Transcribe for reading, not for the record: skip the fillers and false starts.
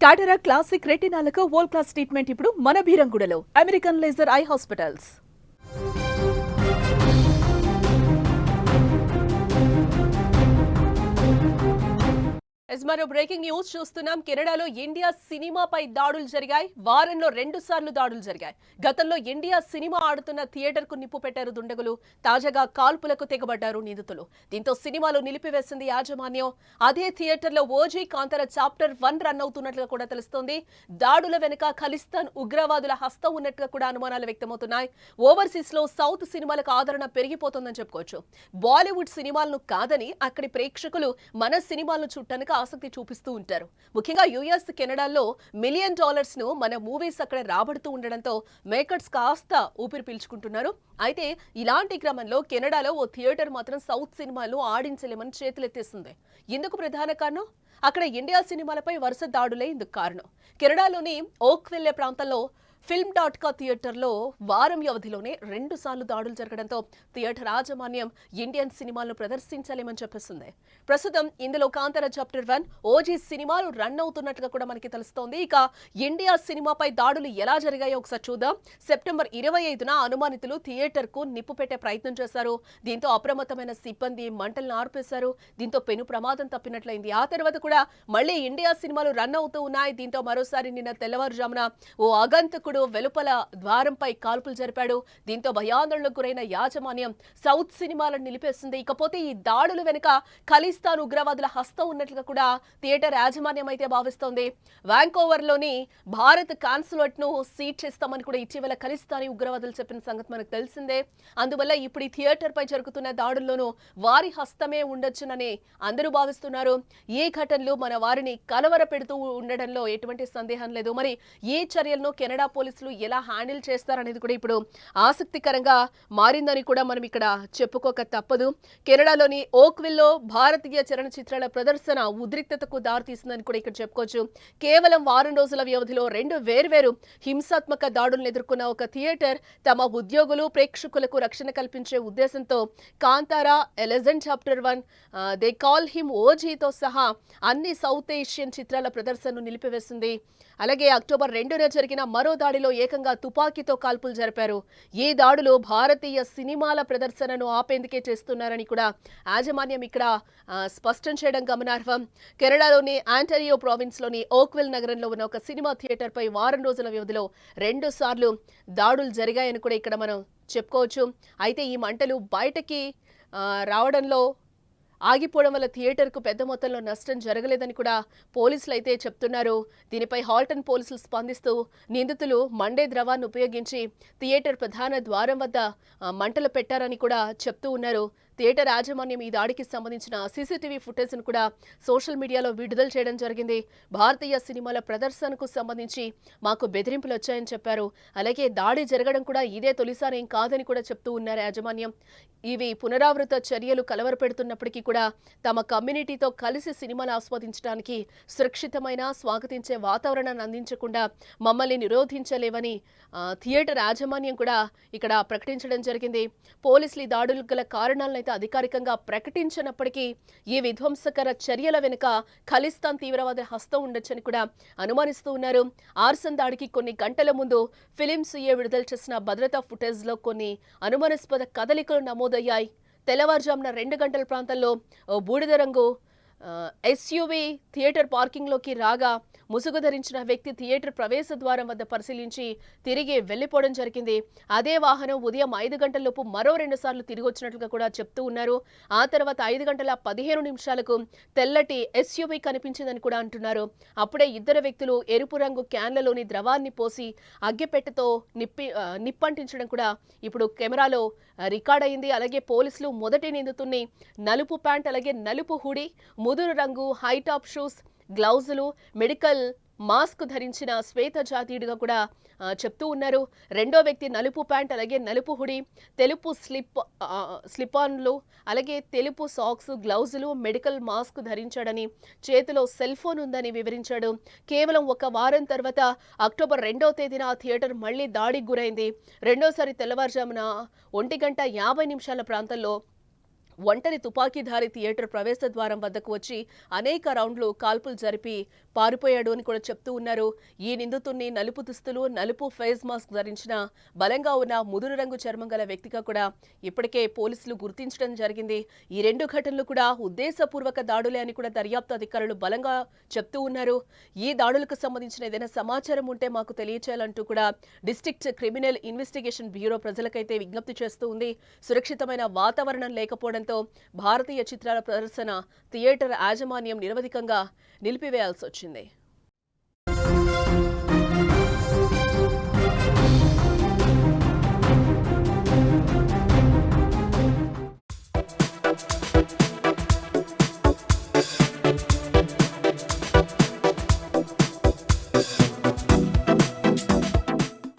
కాటరా classic రెటినాలకు world class treatment ఇప్పుడు మన భీరంగూడలో American laser eye hospitals. మరో బ్రేకింగ్ న్యూస్ చూస్తున్నాం. కెనడాలో ఇండియా సినిమాపై దాడులు జరిగాయి. వారంలో 2 సార్లు దాడులు జరిగాయి. గతంలో ఇండియా సినిమా ఆడుతున్న థియేటర్ కు నిప్పు పెట్టారు దుండగులు. తాజాగా కాల్పులకు తెగబడ్డారు నిందితులు. దీంతో సినిమాలు నిలిపివేసింది యాజమాన్యం. అదే థియేటర్లో ఓజీ కాంతారా చాప్టర్ 1 రన్ అవుతున్నట్లుగా కూడా తెలుస్తోంది. దాడుల వెనుక ఖలిస్తాన్ ఉగ్రవాదుల హస్తం ఉన్నట్టుగా కూడా అనుమానాలు వ్యక్తమవుతున్నాయి. ఓవర్సీస్ లో సౌత్ సినిమాలకు ఆదరణ పెరిగిపోతుందని చెప్పుకోవచ్చు. బాలీవుడ్ సినిమాలను కాదని అక్కడి ప్రేక్షకులు మన సినిమాలను చూడటానికి ఆసక్తి చూపిస్తూ ఉంటారు. ముఖ్యంగా యుఎస్, కెనడాలో $1 మిలియన్ ను మన మూవీస్ అక్కడ రాబడుతూ ఉండడంతో మేకర్స్ కాస్త ఊపిరి పీల్చుకుంటున్నారు. అయితే ఇలాంటి క్రమంలో కెనడాలో ఓ థియేటర్ మాత్రం సౌత్ సినిమాలు ఆడించలేమని చేతులెత్తేసింది. ఇందుకు ప్రధాన కారణం అక్కడ ఇండియా సినిమాలపై వరుస దాడులే ఇందుకు కారణం. కెనడాలోని ఓక్విల్లే ప్రాంతంలో Film.ca థియేటర్లో వారం వ్యవధిలోనే 2 సార్లు దాడులు జరగడంతో థియేటర్ యాజమాన్యం ఇండియన్ సినిమాలను ప్రదర్శించలేమని చెప్పేసింది. ప్రస్తుతం ఇందులో కాంతారా చాప్టర్ 1, ఓజీ సినిమాలు రన్ అవుతున్నట్టుగా కూడా మనకి తెలుస్తోంది. ఇక ఇండియా సినిమాపై దాడులు ఎలా జరిగాయో ఒకసారి చూద్దాం. సెప్టెంబర్ 25న అనుమానితులు థియేటర్ కు నిప్పు పెట్టే ప్రయత్నం చేశారు. దీంతో అప్రమత్తమైన సిబ్బంది మంటలను ఆర్పేశారు. దీంతో పెను ప్రమాదం తప్పినట్లయింది. ఆ తర్వాత కూడా మళ్లీ ఇండియా సినిమాలు రన్ అవుతూ ఉన్నాయి. దీంతో మరోసారి నిన్న తెల్లవారుజామున ఓ ఆగంతకుడు వెలుపల ద్వారంపై కాల్పులు జరిపాడు. దీంతో భయాందోళనకు గురైన యాజమాన్యం సౌత్ సినిమాలను నిలిపేసింది. ఇకపోతే ఈ దాడుల వెనుక ఖలిస్తాన్ ఉగ్రవాదుల హస్తం ఉన్నట్లుగా కూడా థియేటర్ యాజమాన్యం అయితే భావిస్తోంది. వాంకోవర్లోని భారత్ కాన్సులేట్ ను సీజ్ చేస్తామని కూడా ఇటీవల ఖలిస్తానీ ఉగ్రవాదులు చెప్పిన సంగతి మనకు తెలిసిందే. అందువల్ల ఇప్పుడు ఈ థియేటర్ పై జరుగుతున్న దాడుల్లోనూ వారి హస్తమే ఉండొచ్చునని అందరూ భావిస్తున్నారు. ఈ ఘటనలు మన వారిని కలవర పెడుతూ ఉండడంలో ఎటువంటి సందేహం లేదు. మరి ఈ చర్యలను కెనడా పోలీసులు ఎలా హ్యాండిల్ చేస్తారనేది కూడా ఇప్పుడు ఆసక్తికరంగా మారిందని కూడా మనం ఇక్కడ చెప్పుకోక తప్పదు. కెనడాలోని ఓక్విల్లో భారతీయ చలనచిత్రాల ప్రదర్శన ఉద్రిక్తతకు దారితీసిందని కూడా ఇక్కడ చెప్పుకోవచ్చు. కేవలం వారం రోజుల వ్యవధిలో 2 వేర్వేరు హింసాత్మక దాడులను ఎదుర్కొన్న ఒక థియేటర్ తమ ఉద్యోగులు, ప్రేక్షకులకు రక్షణ కల్పించే ఉద్దేశంతో Kantara, legend chapter 1, they call him ఓజీతో సహా అన్ని సౌత్ ఏషియన్ చిత్రాల ప్రదర్శనను నిలిపివేసింది. అలాగే అక్టోబర్ 2న జరిగిన మరో దాడిలో ఏకంగా తుపాకీతో కాల్పులు జరిపారు. ఈ దాడులు భారతీయ సినిమాల ప్రదర్శనను ఆపేందుకే చేస్తున్నారని కూడా యాజమాన్యం ఇక్కడ స్పష్టం చేయడం గమనార్హం. కెనడాలోని ఆంటారియో ప్రావిన్స్లోని ఓక్విల్ నగరంలో ఉన్న ఒక సినిమా థియేటర్పై వారం రోజుల వ్యవధిలో 2 సార్లు దాడులు జరిగాయని కూడా ఇక్కడ మనం చెప్పుకోవచ్చు. అయితే ఈ మంటలు బయటకి రావడంలో ఆగిపోవడం వల్ల థియేటర్కు పెద్ద మొత్తంలో నష్టం జరగలేదని కూడా పోలీసులు అయితే చెప్తున్నారు. దీనిపై హాల్టన్ పోలీసులు స్పందిస్తూ నిందితులు మండే ద్రవాన్ని ఉపయోగించి థియేటర్ ప్రధాన ద్వారం వద్ద మంటలు పెట్టారని కూడా చెప్తూ ఉన్నారు. థియేటర్ యాజమాన్యం ఈ దాడికి సంబంధించిన సీసీటీవీ ఫుటేజ్ను కూడా సోషల్ మీడియాలో విడుదల చేయడం జరిగింది. భారతీయ సినిమాల ప్రదర్శనకు సంబంధించి మాకు బెదిరింపులు వచ్చాయని చెప్పారు. అలాగే దాడి జరగడం కూడా ఇదే తొలిసారి ఏం కాదని కూడా చెప్తూ ఉన్నారు యాజమాన్యం. ఇవి పునరావృత చర్యలు కలవరపెడుతున్నప్పటికీ కూడా తమ కమ్యూనిటీతో కలిసి సినిమాలు ఆస్వాదించడానికి సురక్షితమైన, స్వాగతించే వాతావరణాన్ని అందించకుండా మమ్మల్ని నిరోధించలేవని థియేటర్ యాజమాన్యం కూడా ఇక్కడ ప్రకటించడం జరిగింది. పోలీసులు ఈ దాడులకు గల కారణాలను అధికారికంగా ప్రకటించినప్పటికీ ఈ విధ్వంసకర చర్యల వెనుక ఖలిస్తాన్ తీవ్రవాద హస్తం ఉండొచ్చని కూడా అనుమానిస్తూ ఉన్నారు. ఆర్సన్ దాడికి కొన్ని గంటల ముందు ఫిలిం.ca విడుదల చేసిన భద్రతా ఫుటేజ్ లో కొన్ని అనుమానాస్పద కదలికలు నమోదయ్యాయి. తెల్లవారుజామున 2 గంటల ప్రాంతంలో బూడిద రంగు ఎస్యూవీ థియేటర్ పార్కింగ్లోకి రాగా ముసుగు ధరించిన వ్యక్తి థియేటర్ ప్రవేశ ద్వారం వద్ద పరిశీలించి తిరిగి వెళ్లిపోవడం జరిగింది. అదే వాహనం ఉదయం 5 గంటలలోపు మరో 2 సార్లు తిరిగి వచ్చినట్లుగా కూడా చెప్తూ ఉన్నారు. ఆ తర్వాత 5:15 తెల్లటి ఎస్యూవీ కనిపించిందని కూడా అంటున్నారు. అప్పుడే ఇద్దరు వ్యక్తులు ఎరుపు రంగు క్యాన్లలోని ద్రవాన్ని పోసి అగ్గిపెట్టెతో నిప్పంటించడం కూడా ఇప్పుడు కెమెరాలో రికార్డ్ అయింది. అలాగే పోలీసులు మొదటి నిందితుడిని నలుపు ప్యాంట్, అలాగే నలుపు హుడీ, ముదురు రంగు హైటాప్ షూస్, గ్లౌజులు, మెడికల్ మాస్క్ ధరించిన శ్వేత జాతీయుడిగా కూడా చెప్తూ ఉన్నారు. రెండో వ్యక్తి నలుపు ప్యాంట్, అలాగే నలుపు హుడీ, తెలుపు స్లిపాన్లు, అలాగే తెలుపు సాక్స్, గ్లౌజులు, మెడికల్ మాస్క్ ధరించాడని, చేతిలో సెల్ ఫోన్ ఉందని వివరించాడు. కేవలం 1 వారం తర్వాత అక్టోబర్ 2వ తేదీన ఆ థియేటర్ మళ్లీ దాడికి గురైంది. రెండోసారి తెల్లవారుజామున 1:50 ప్రాంతంలో ఒంటరి తుపాకీధారి థియేటర్ ప్రవేశ ద్వారం వద్దకు వచ్చి అనేక రౌండ్లు కాల్పులు జరిపి పారిపోయాడు అని కూడా చెప్తూ ఉన్నారు. ఈ నిందితుడిని నలుపు దుస్తులు, నలుపు ఫేస్ మాస్క్ ధరించిన బలంగా ఉన్న ముదురు రంగు చర్మం గల వ్యక్తిగా కూడా ఇప్పటికే పోలీసులు గుర్తించడం జరిగింది. ఈ రెండు ఘటనలు కూడా ఉద్దేశపూర్వక దాడులే అని కూడా దర్యాప్తు అధికారులు బలంగా చెప్తూ ఉన్నారు. ఈ దాడులకు సంబంధించిన ఏదైనా సమాచారం ఉంటే మాకు తెలియచేయాలంటూ కూడా డిస్ట్రిక్ట్ క్రిమినల్ ఇన్వెస్టిగేషన్ బ్యూరో ప్రజలకైతే విజ్ఞప్తి చేస్తూ ఉంది. సురక్షితమైన వాతావరణం లేకపోవడంతో భారతీయ చిత్రాల ప్రదర్శన థియేటర్ యాజమాన్యం నిరవధికంగా నిలిపివేయాల్సి వచ్చింది.